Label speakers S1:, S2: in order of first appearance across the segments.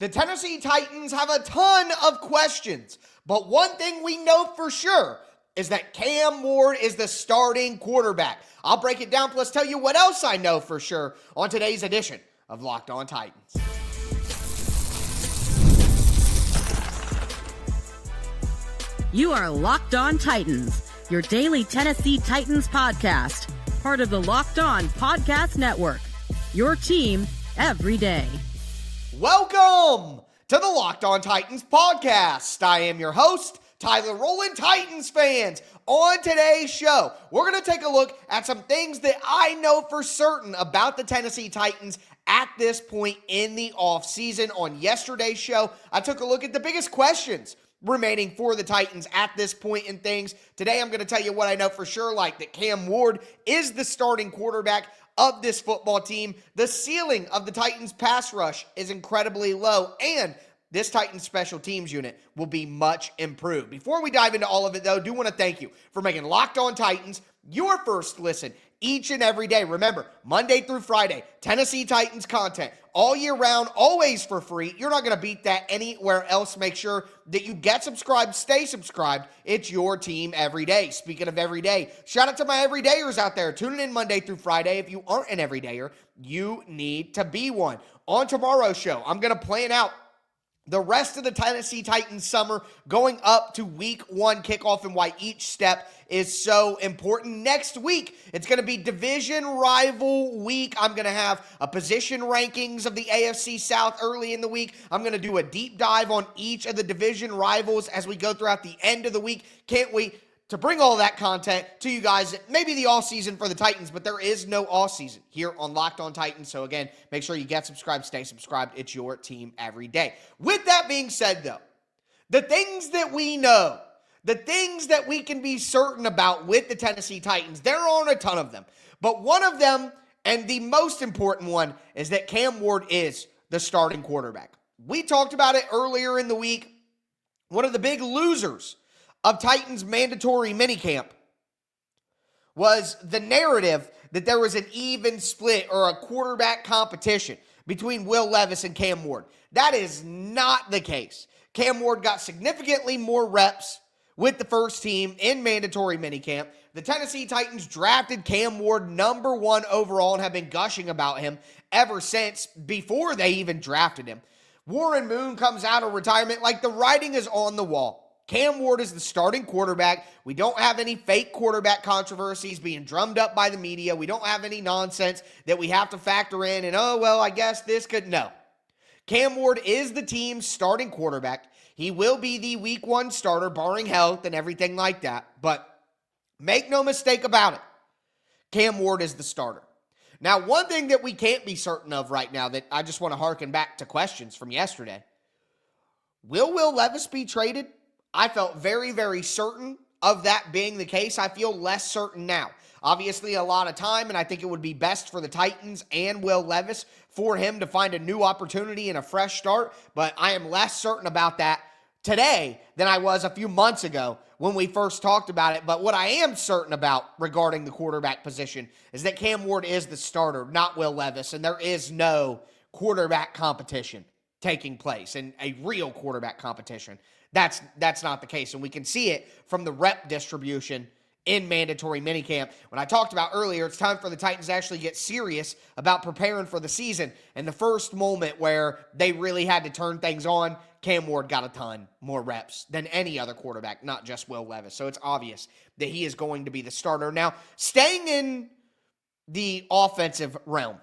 S1: The Tennessee Titans have a ton of questions, but one thing we know for sure is that Cam Ward is the starting quarterback. I'll break it down plus tell you what else I know for sure on today's edition of Locked On Titans.
S2: You are Locked On Titans, your daily Tennessee Titans podcast, part of the Locked On Podcast Network, your team every day.
S1: Welcome to the Locked On Titans podcast. I am your host, Tyler Rowland. Titans fans, on today's show, we're going to take a look at some things that I know for certain about the Tennessee Titans at this point in the offseason. On yesterday's show, I took a look at the biggest questions remaining for the Titans at this point in things. Today, I'm going to tell you what I know for sure, like that Cam Ward is the starting quarterback of this football team. The ceiling of the Titans pass rush is incredibly low, and this Titans special teams unit will be much improved. Before we dive into all of it, though, I do want to thank you for making Locked On Titans your first listen each and every day. Remember, Monday through Friday, Tennessee Titans content all year round, always for free. You're not going to beat that anywhere else. Make sure that you get subscribed, stay subscribed. It's your team every day. Speaking of every day, shout out to my everydayers out there tuning in Monday through Friday. If you aren't an everydayer, you need to be one. On tomorrow's show, I'm going to plan out the rest of the Tennessee Titans summer going up to week 1 kickoff and why each step is so important. Next week, it's going to be division rival week. I'm going to have a position rankings of the AFC South early in the week. I'm going to do a deep dive on each of the division rivals as we go throughout the end of the week. Can't wait to bring all that content to you guys. Maybe the off-season for the Titans, but there is no off-season here on Locked On Titans. So again, make sure you get subscribed, stay subscribed. It's your team every day. With that being said, though, the things that we know, the things that we can be certain about with the Tennessee Titans, there aren't a ton of them. But one of them, and the most important one, is that Cam Ward is the starting quarterback. We talked about it earlier in the week. One of the big losers of Titans mandatory minicamp was the narrative that there was an even split or a quarterback competition between Will Levis and Cam Ward. That is not the case. Cam Ward got significantly more reps with the first team in mandatory minicamp. The Tennessee Titans drafted Cam Ward number 1 overall and have been gushing about him ever since, before they even drafted him. Warren Moon comes out of retirement like the writing is on the wall. Cam Ward is the starting quarterback. We don't have any fake quarterback controversies being drummed up by the media. We don't have any nonsense that we have to factor in and, oh, well, I guess this could. No. Cam Ward is the team's starting quarterback. He will be the week 1 starter, barring health and everything like that. But make no mistake about it, Cam Ward is the starter. Now, one thing that we can't be certain of right now that I just want to harken back to questions from yesterday, will Levis be traded? I felt very, very certain of that being the case. I feel less certain now. Obviously, a lot of time, and I think it would be best for the Titans and Will Levis for him to find a new opportunity and a fresh start, but I am less certain about that today than I was a few months ago when we first talked about it. But what I am certain about regarding the quarterback position is that Cam Ward is the starter, not Will Levis, and there is no quarterback competition taking place, and a real quarterback competition. That's not the case, and we can see it from the rep distribution in mandatory minicamp. When I talked about earlier, it's time for the Titans to actually get serious about preparing for the season, and the first moment where they really had to turn things on, Cam Ward got a ton more reps than any other quarterback, not just Will Levis. So it's obvious that he is going to be the starter. Now, staying in the offensive realm,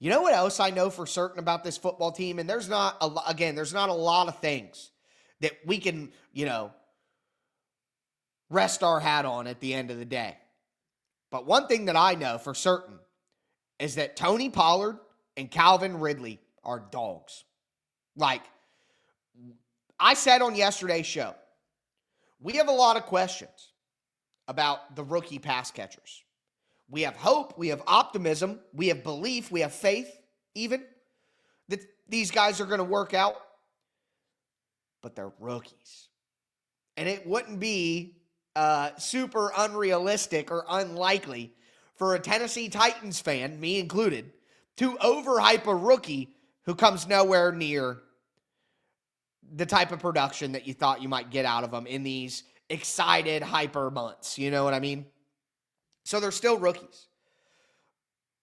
S1: you know what else I know for certain about this football team? And there's not a lot of things that we can, rest our hat on at the end of the day. But one thing that I know for certain is that Tony Pollard and Calvin Ridley are dogs. Like I said on yesterday's show, we have a lot of questions about the rookie pass catchers. We have hope, we have optimism, we have belief, we have faith even that these guys are going to work out, but they're rookies. And it wouldn't be super unrealistic or unlikely for a Tennessee Titans fan, me included, to overhype a rookie who comes nowhere near the type of production that you thought you might get out of them in these excited, hyper months. You know what I mean? So they're still rookies.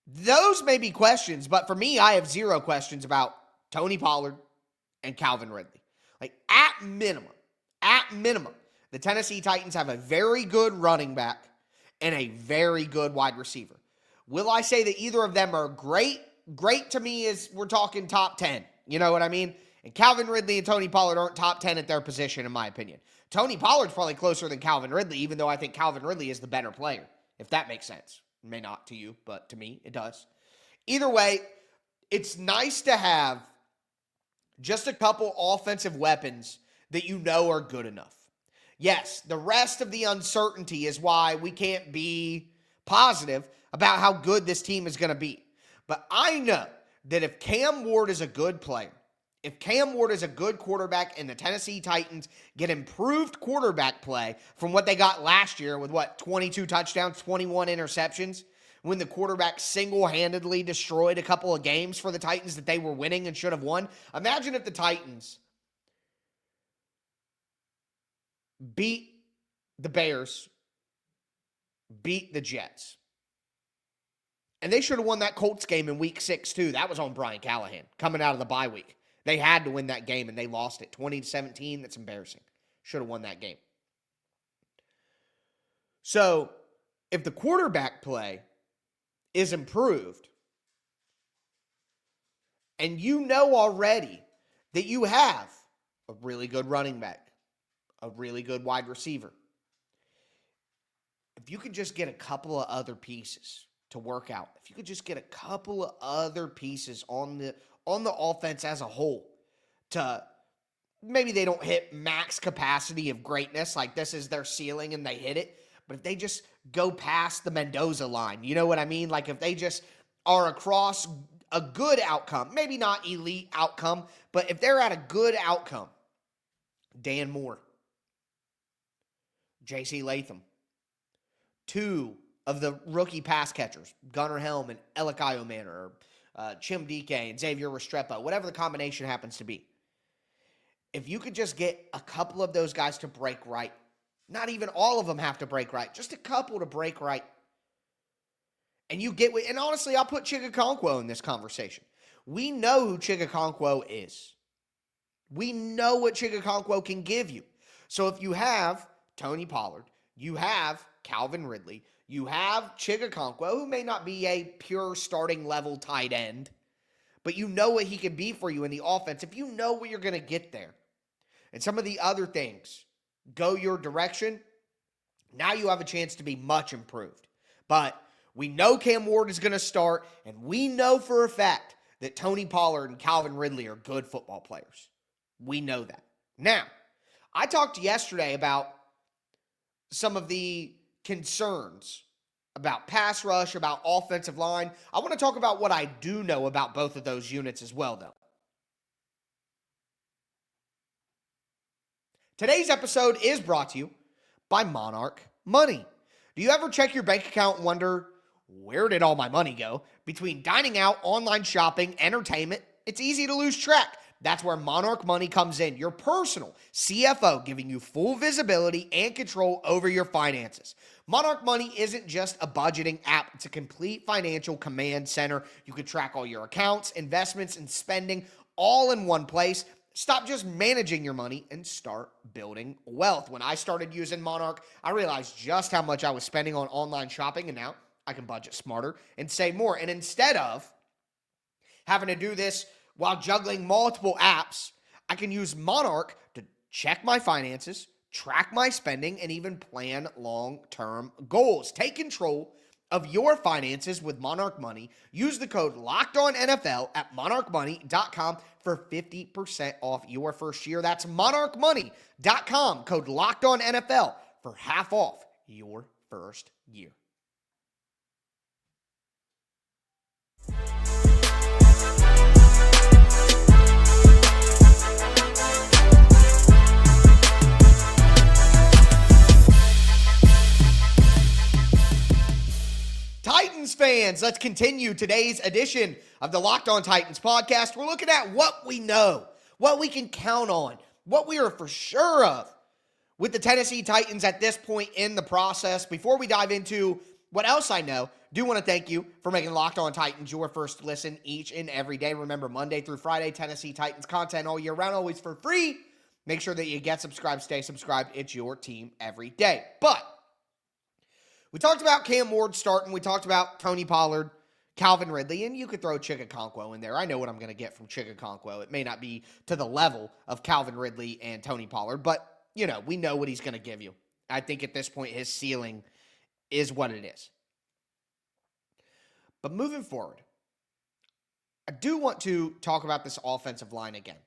S1: Those may be questions, but for me, I have zero questions about Tony Pollard and Calvin Ridley. Like, at minimum, the Tennessee Titans have a very good running back and a very good wide receiver. Will I say that either of them are great? Great to me is we're talking top 10. You know what I mean? And Calvin Ridley and Tony Pollard aren't top 10 at their position, in my opinion. Tony Pollard's probably closer than Calvin Ridley, even though I think Calvin Ridley is the better player, if that makes sense. It may not to you, but to me, it does. Either way, it's nice to have just a couple offensive weapons that you know are good enough. Yes, the rest of the uncertainty is why we can't be positive about how good this team is going to be. But I know that if Cam Ward is a good player, if Cam Ward is a good quarterback and the Tennessee Titans get improved quarterback play from what they got last year with 22 touchdowns, 21 interceptions, when the quarterback single-handedly destroyed a couple of games for the Titans that they were winning and should have won. Imagine if the Titans beat the Bears, beat the Jets. And they should have won that Colts game in week 6 too. That was on Brian Callahan coming out of the bye week. They had to win that game, and they lost it 20-17. That's embarrassing. Should have won that game. So, if the quarterback play is improved, and you know already that you have a really good running back, a really good wide receiver, if you could just get a couple of other pieces to work out, if you could just get a couple of other pieces on the offense as a whole, to maybe they don't hit max capacity of greatness, like this is their ceiling and they hit it, but if they just go past the Mendoza line, you know what I mean? Like if they just are across a good outcome, maybe not elite outcome, but if they're at a good outcome, Dan Moore, J.C. Latham, two of the rookie pass catchers, Gunnar Helm and Elikayo Manor, or Chim Dike and Xavier Restrepo, whatever the combination happens to be. If you could just get a couple of those guys to break right, not even all of them have to break right, just a couple to break right. And you get, and honestly, I'll put Chigakonkwo in this conversation. We know who Chigakonkwo is. We know what Chigakonkwo can give you. So if you have Tony Pollard, you have Calvin Ridley, you have Chigakonkwo, who may not be a pure starting level tight end, but you know what he can be for you in the offense. If you know what you're going to get there, and some of the other things go your direction, now you have a chance to be much improved. But we know Cam Ward is going to start, and we know for a fact that Tony Pollard and Calvin Ridley are good football players. We know that. Now, I talked yesterday about some of the concerns about pass rush, about offensive line. I want to talk about what I do know about both of those units as well, though. Today's episode is brought to you by Monarch Money. Do you ever check your bank account and wonder, where did all my money go? Between dining out, online shopping, entertainment, it's easy to lose track. That's where Monarch Money comes in, your personal CFO, giving you full visibility and control over your finances. Monarch Money isn't just a budgeting app. It's a complete financial command center. You can track all your accounts, investments, and spending all in one place. Stop just managing your money and start building wealth. When I started using Monarch, I realized just how much I was spending on online shopping, and now I can budget smarter and save more. And instead of having to do this while juggling multiple apps, I can use Monarch to check my finances, track my spending, and even plan long-term goals. Take control of your finances with Monarch Money. Use the code LOCKEDONNFL at monarchmoney.com for 50% off your first year. That's monarchmoney.com, code LOCKEDONNFL for half off your first year. Titans fans, fans, let's continue today's edition of the Locked On Titans podcast. We're looking at what we know, what we can count on, what we are for sure of with the Tennessee Titans at this point in the process. Before we dive into what else I know, do want to thank you for making Locked On Titans your first listen each and every day. Remember, Monday through Friday, Tennessee Titans content all year round, always for free. Make sure that you get subscribed, stay subscribed. It's your team every day. But we talked about Cam Ward starting. We talked about Tony Pollard, Calvin Ridley, and you could throw Chigakonkwo in there. I know what I'm going to get from Chigakonkwo. It may not be to the level of Calvin Ridley and Tony Pollard, but, we know what he's going to give you. I think at this point, his ceiling is what it is. But moving forward, I do want to talk about this offensive line again,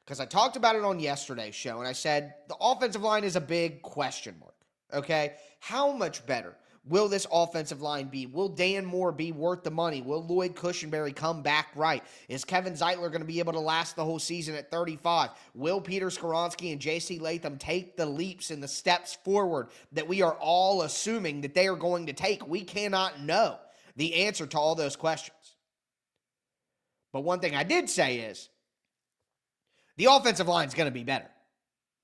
S1: because I talked about it on yesterday's show, and I said the offensive line is a big question mark. Okay, how much better will this offensive line be? Will Dan Moore be worth the money? Will Lloyd Cushenberry come back right? Is Kevin Zeitler going to be able to last the whole season at 35? Will Peter Skoronski and J.C. Latham take the leaps and the steps forward that we are all assuming that they are going to take? We cannot know the answer to all those questions. But one thing I did say is the offensive line is going to be better.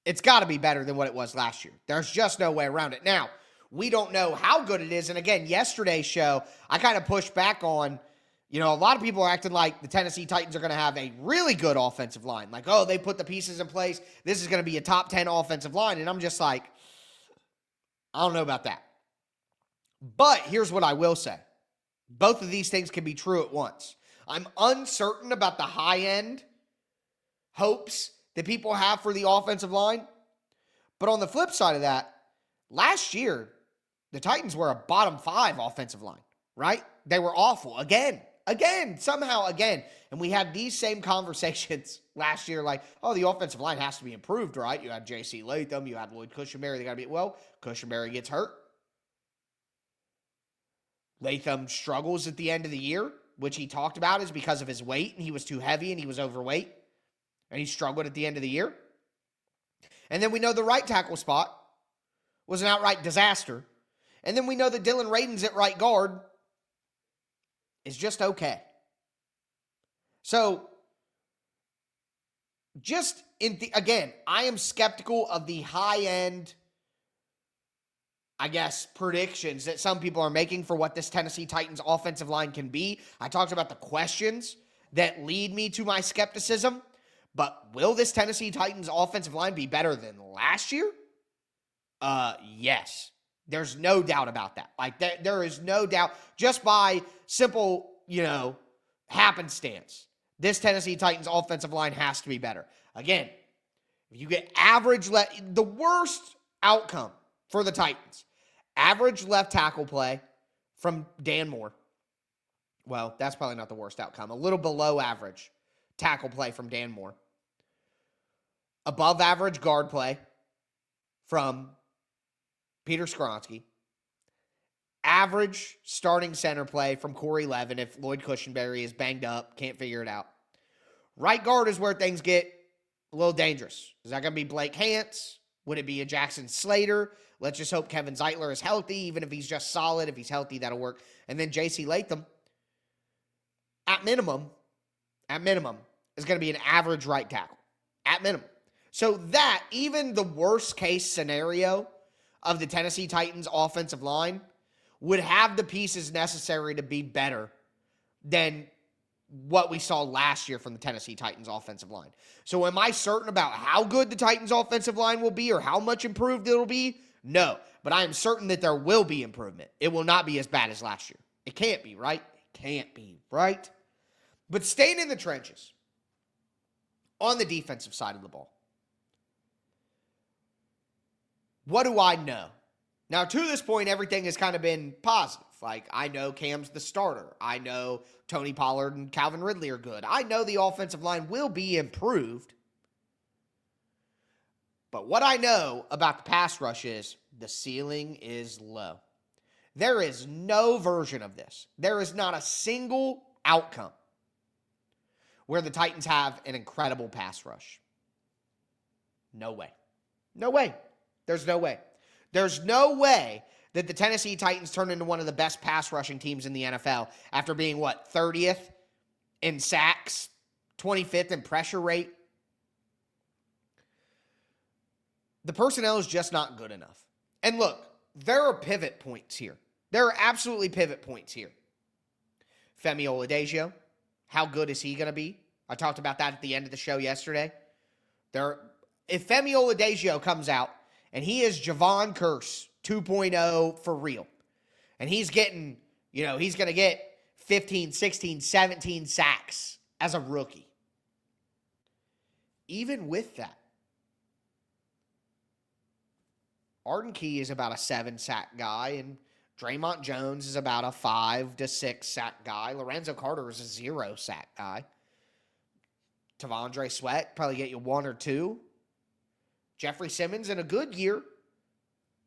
S1: It's got to be better than what it was last year. There's just no way around it. Now, we don't know how good it is. And again, yesterday's show, I kind of pushed back on, a lot of people are acting like the Tennessee Titans are going to have a really good offensive line. Like, oh, they put the pieces in place. This is going to be a top 10 offensive line. And I'm just like, I don't know about that. But here's what I will say. Both of these things can be true at once. I'm uncertain about the high-end hopes that people have for the offensive line. But on the flip side of that, last year, the Titans were a bottom 5 offensive line, right? They were awful. Again. And we had these same conversations last year like, oh, the offensive line has to be improved, right? You had J.C. Latham, you had Lloyd Cushenberry. They got to be, Cushenberry gets hurt. Latham struggles at the end of the year, which he talked about is because of his weight, and he was too heavy and he was overweight. And he struggled at the end of the year. And then we know the right tackle spot was an outright disaster. And then we know that Dylan Radins at right guard is just okay. So, again, I am skeptical of the high-end, predictions that some people are making for what this Tennessee Titans offensive line can be. I talked about the questions that lead me to my skepticism. But will this Tennessee Titans offensive line be better than last year? Yes. There's no doubt about that. Like, there is no doubt. Just by simple, happenstance, this Tennessee Titans offensive line has to be better. Again, if you get the worst outcome for the Titans, average left tackle play from Dan Moore. Well, that's probably not the worst outcome. A little below average tackle play from Dan Moore. Above average guard play from Peter Skoronski. Average starting center play from Corey Levin if Lloyd Cushenberry is banged up, can't figure it out. Right guard is where things get a little dangerous. Is that going to be Blake Hance? Would it be a Jackson Slater? Let's just hope Kevin Zeitler is healthy, even if he's just solid. If he's healthy, that'll work. And then J.C. Latham, at minimum, is going to be an average right tackle. At minimum. So that, even the worst case scenario of the Tennessee Titans offensive line would have the pieces necessary to be better than what we saw last year from the Tennessee Titans offensive line. So am I certain about how good the Titans offensive line will be or how much improved it'll be? No. But I am certain that there will be improvement. It will not be as bad as last year. It can't be, right? It can't be, right? But staying in the trenches, on the defensive side of the ball, what do I know? Now, to this point, everything has kind of been positive. Like, I know Cam's the starter. I know Tony Pollard and Calvin Ridley are good. I know the offensive line will be improved. But what I know about the pass rush is the ceiling is low. There is no version of this. There is not a single outcome where the Titans have an incredible pass rush. No way. No way. There's no way. There's no way that the Tennessee Titans turned into one of the best pass rushing teams in the NFL after being, 30th in sacks, 25th in pressure rate. The personnel is just not good enough. And look, there are pivot points here. There are absolutely pivot points here. Femi Oladejo, how good is he going to be? I talked about that at the end of the show yesterday. If Femi Oladejo comes out and he is Javon Curse 2.0 for real, and he's getting, he's going to get 15, 16, 17 sacks as a rookie. Even with that, Arden Key is about a 7-sack guy, and Dre'Mont Jones is about a 5 to 6 sack guy. Lorenzo Carter is a 0-sack guy. T'Vondre Sweat probably get you 1 or 2. Jeffrey Simmons in a good year,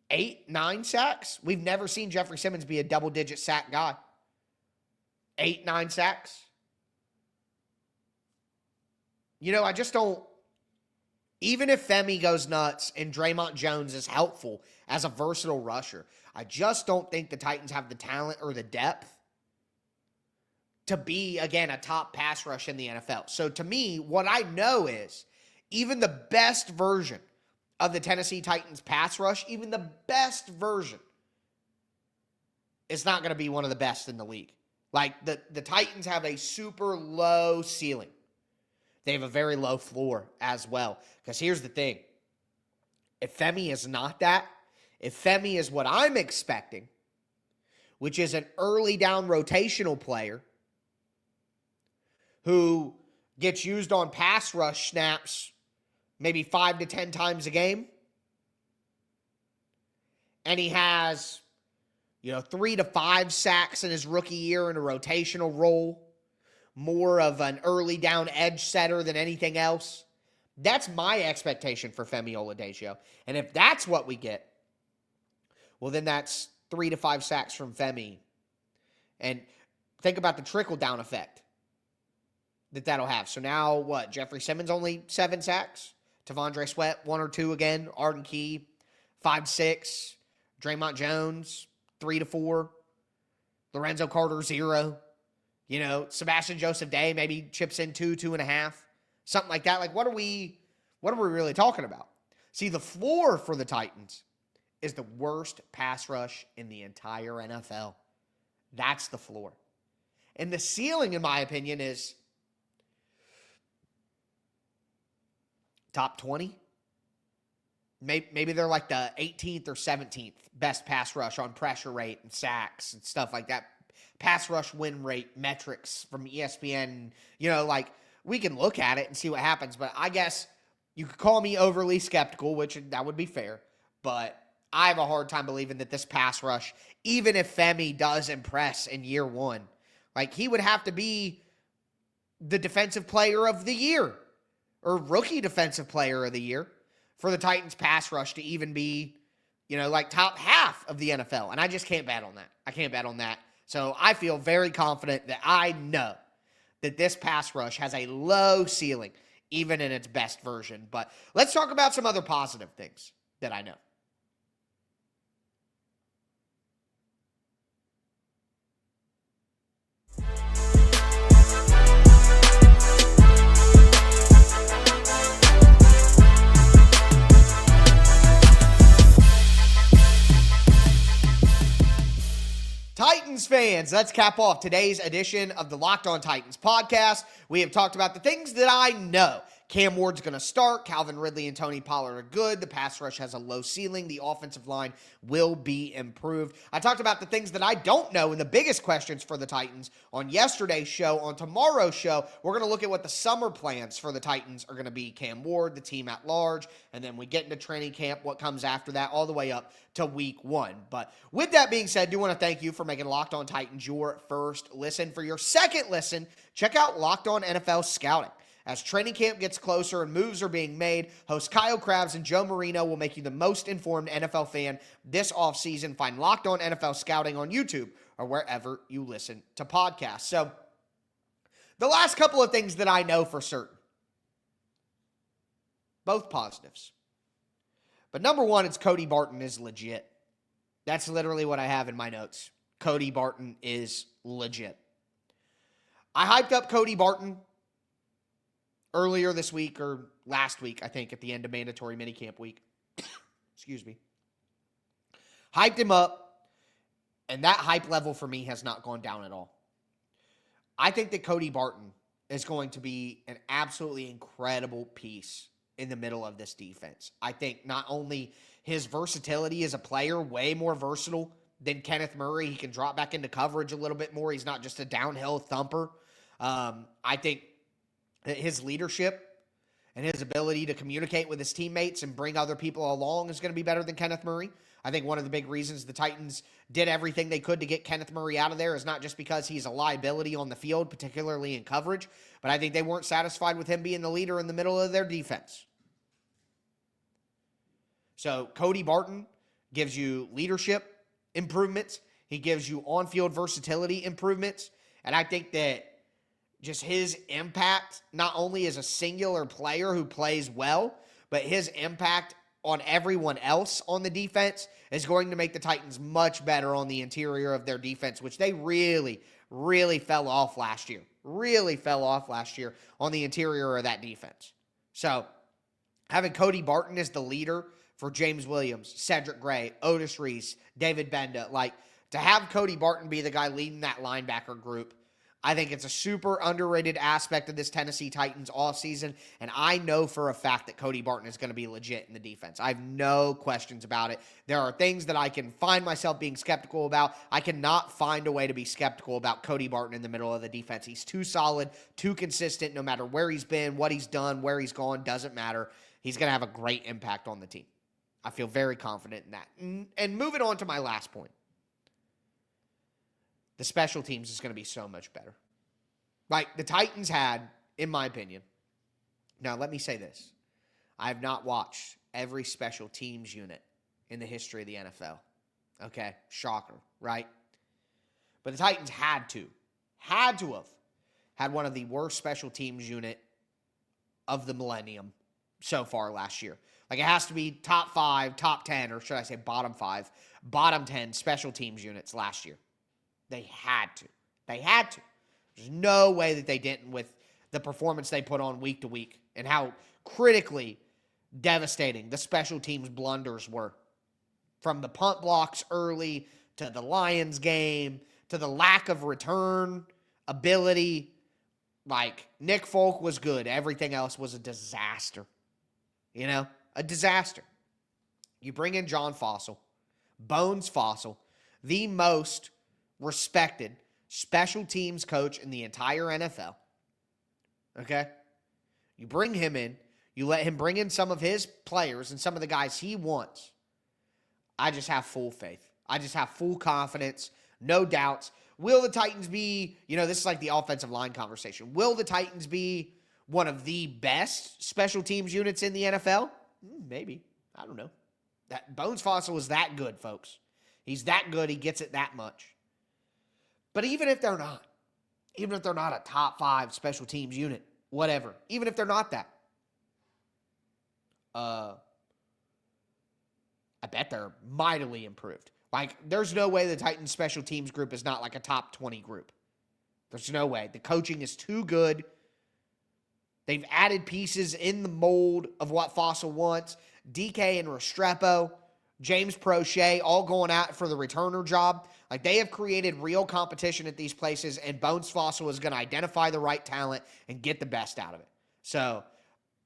S1: 8, 9 sacks. We've never seen Jeffrey Simmons be a double-digit sack guy. 8, 9 sacks. I just don't. Even if Femi goes nuts and Dre'Mont Jones is helpful as a versatile rusher, I just don't think the Titans have the talent or the depth to be, again, a top pass rush in the NFL. So to me, what I know is even the best version of the Tennessee Titans pass rush, even the best version, is not going to be one of the best in the league. Like, the Titans have a super low ceiling. They have a very low floor as well. Because here's the thing. If Femi is not that, if Femi is what I'm expecting, which is an early down rotational player who gets used on pass rush snaps maybe 5 to 10 times a game, and he has, 3 to 5 sacks in his rookie year in a rotational role, more of an early down edge setter than anything else. That's my expectation for Femi Oladejo. And if that's what we get, well, then that's 3 to 5 sacks from Femi. And think about the trickle-down effect that'll have. So now, what? Jeffrey Simmons only 7 sacks? T'Vondre Sweat, 1 or 2 again. Arden Key, 5, 6. Dre'Mont Jones, 3 to 4. Lorenzo Carter, 0. Sebastian Joseph Day maybe chips in 2, 2.5. Something like that. Like, what are we really talking about? See, the floor for the Titans is the worst pass rush in the entire NFL. That's the floor. And the ceiling, in my opinion, is top 20. Maybe they're like the 18th or 17th best pass rush on pressure rate and sacks and stuff like that. Pass rush win rate metrics from ESPN. We can look at it and see what happens. But I guess you could call me overly skeptical, which that would be fair. But I have a hard time believing that this pass rush, even if Femi does impress in year 1, he would have to be the defensive player of the year or rookie defensive player of the year for the Titans pass rush to even be, top half of the NFL. And I just can't bet on that. I can't bet on that. So I feel very confident that I know that this pass rush has a low ceiling, even in its best version. But let's talk about some other positive things that I know. Titans fans, let's cap off today's edition of the Locked On Titans podcast. We have talked about the things that I know. Cam Ward's going to start. Calvin Ridley and Tony Pollard are good. The pass rush has a low ceiling. The offensive line will be improved. I talked about the things that I don't know and the biggest questions for the Titans on yesterday's show. On tomorrow's show, we're going to look at what the summer plans for the Titans are going to be. Cam Ward, the team at large, and then we get into training camp, what comes after that, all the way up to week 1. But with that being said, I do want to thank you for making Locked On Titans your first listen. For your second listen, check out Locked On NFL Scouting. As training camp gets closer and moves are being made, hosts Kyle Krabs and Joe Marino will make you the most informed NFL fan this offseason. Find Locked On NFL Scouting on YouTube or wherever you listen to podcasts. So, the last couple of things that I know for certain, both positives. But number one, it's Cody Barton is legit. That's literally what I have in my notes. Cody Barton is legit. I hyped up Cody Barton earlier this week, or last week, I think, at the end of mandatory minicamp week. Excuse me. Hyped him up, and that hype level for me has not gone down at all. I think that Cody Barton is going to be an absolutely incredible piece in the middle of this defense. I think not only his versatility as a player, way more versatile than Kenneth Murray. He can drop back into coverage a little bit more. He's not just a downhill thumper. I think that his leadership and his ability to communicate with his teammates and bring other people along is going to be better than Kenneth Murray. I think one of the big reasons the Titans did everything they could to get Kenneth Murray out of there is not just because he's a liability on the field, particularly in coverage, but I think they weren't satisfied with him being the leader in the middle of their defense. So Cody Barton gives you leadership improvements. He gives you on-field versatility improvements. And I think that just his impact, not only as a singular player who plays well, but his impact on everyone else on the defense is going to make the Titans much better on the interior of their defense, which they really, really fell off last year. Really fell off last year on the interior of that defense. So having Cody Barton as the leader for James Williams, Cedric Gray, Otis Reese, David Benda, to have Cody Barton be the guy leading that linebacker group, I think it's a super underrated aspect of this Tennessee Titans offseason, and I know for a fact that Cody Barton is going to be legit in the defense. I have no questions about it. There are things that I can find myself being skeptical about. I cannot find a way to be skeptical about Cody Barton in the middle of the defense. He's too solid, too consistent, no matter where he's been, what he's done, where he's gone, doesn't matter. He's going to have a great impact on the team. I feel very confident in that. And moving on to my last point. The special teams is going to be so much better. The Titans had, in my opinion, now let me say this. I have not watched every special teams unit in the history of the NFL. Okay, shocker, right? But the Titans had to have had one of the worst special teams unit of the millennium so far last year. It has to be top 5, top 10, or should I say bottom 5, bottom 10 special teams units last year. They had to. There's no way that they didn't with the performance they put on week to week and how critically devastating the special teams blunders were. From the punt blocks early to the Lions game to the lack of return ability. Nick Folk was good. Everything else was a disaster. A disaster. You bring in John Fossil, Bones Fossil, the most respected special teams coach in the entire NFL. Okay? You bring him in. You let him bring in some of his players and some of the guys he wants. I just have full faith. I just have full confidence. No doubts. Will the Titans be, this is like the offensive line conversation. Will the Titans be one of the best special teams units in the NFL? Maybe. I don't know. That Bones Fossil is that good, folks. He's that good. He gets it that much. But even if they're not a top 5 special teams unit, whatever, even if they're not that, I bet they're mightily improved. There's no way the Titans special teams group is not a top 20 group. There's no way. The coaching is too good. They've added pieces in the mold of what Fossil wants. DK and Restrepo, James Prochet, all going out for the returner job. They have created real competition at these places, and Bones Fossil is going to identify the right talent and get the best out of it. So,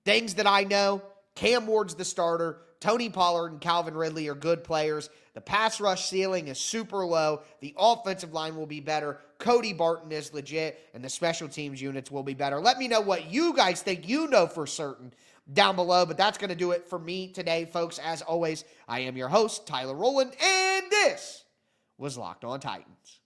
S1: things that I know, Cam Ward's the starter. Tony Pollard and Calvin Ridley are good players. The pass rush ceiling is super low. The offensive line will be better. Cody Barton is legit, and the special teams units will be better. Let me know what you guys think for certain down below, but that's going to do it for me today, folks. As always, I am your host, Tyler Rowland, and this was Locked On Titans.